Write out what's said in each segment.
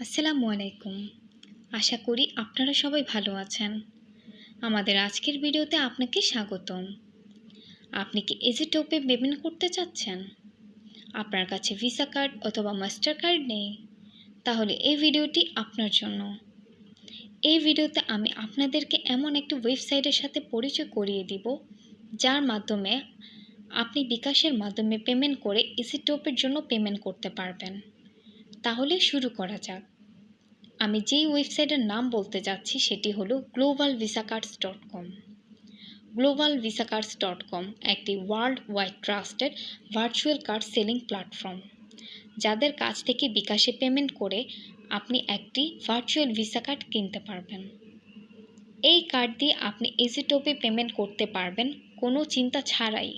আসসালামু আলাইকুম। আশা করি আপনারা সবাই ভালো আছেন। আমাদের আজকের ভিডিওতে আপনাকে স্বাগতম। আপনি কি ইজিটোপে পেমেন্ট করতে চাচ্ছেন? আপনার কাছে ভিসা কার্ড অথবা মাস্টার কার্ড নেই? তাহলে এই ভিডিওটি আপনার জন্য। এই ভিডিওতে আমি আপনাদেরকে এমন একটি ওয়েবসাইটের সাথে পরিচয় করিয়ে দিব, যার মাধ্যমে আপনি বিকাশের মাধ্যমে পেমেন্ট করে ইজিটোপের জন্য পেমেন্ট করতে পারবেন। তাহলে শুরু করা যাক। আমি যেই ওয়েবসাইটের নাম বলতে যাচ্ছি সেটি হলো globalvisacards.com। globalvisacards.com একটি world wide trusted virtual card selling platform, যাদের কাছ থেকে বিকাশে পেমেন্ট করে আপনি একটি ভার্চুয়াল ভিসা কার্ড কিনতে পারবেন। এই কার্ড দিয়ে আপনি ইজিটোপে পেমেন্ট করতে পারবেন কোনো চিন্তা ছাড়াই।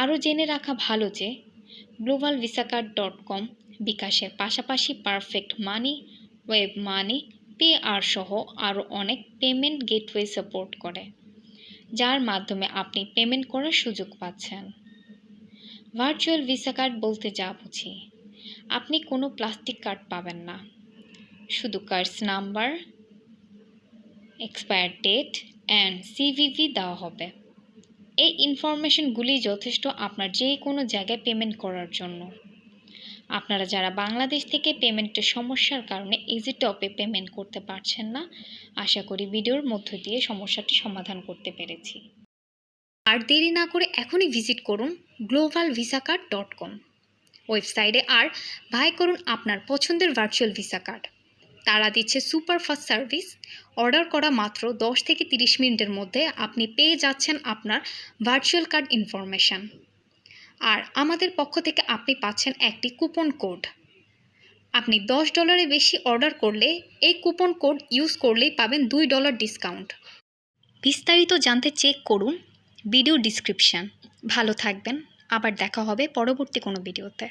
আরও জেনে রাখা ভালো যে globalvisacards.com বিকাশের পাশাপাশি পারফেক্ট মানি, ওয়েব মানি, পেআর সহ আরও অনেক পেমেন্ট গেটওয়ে সাপোর্ট করে, যার মাধ্যমে আপনি পেমেন্ট করার সুযোগ পাচ্ছেন। ভার্চুয়াল ভিসা কার্ড বলতে যা বুঝি, আপনি কোনো প্লাস্টিক কার্ড পাবেন না, শুধু cards number, expire date and CVV দেওয়া হবে। এই ইনফরমেশনগুলি যথেষ্ট আপনার যে কোনো জায়গায় পেমেন্ট করার জন্য। আপনারা যারা বাংলাদেশ থেকে পেমেন্টের সমস্যার কারণে ইজিটপে পেমেন্ট করতে পারছেন না, আশা করি ভিডিওর মধ্য দিয়ে সমস্যাটি সমাধান করতে পেরেছি। আর দেরি না করে এখনই ভিজিট করুন globalvisacards.com ওয়েবসাইটে আর বাই করুন আপনার পছন্দের ভার্চুয়াল ভিসা কার্ড। তারা দিচ্ছে সুপার ফাস্ট সার্ভিস। অর্ডার করা মাত্র 10 থেকে 30 মিনিটের মধ্যে আপনি পেয়ে যাচ্ছেন আপনার ভার্চুয়াল কার্ড ইনফরমেশন। আর আমাদের পক্ষ থেকে আপনি পাচ্ছেন একটি কুপন কোড। আপনি $10 বেশি অর্ডার করলে এই কুপন কোড ইউজ করলেই পাবেন $2 ডিসকাউন্ট। বিস্তারিত জানতে চেক করুন ভিডিও ডিসক্রিপশন। ভালো থাকবেন, আবার দেখা হবে পরবর্তী কোনো ভিডিওতে।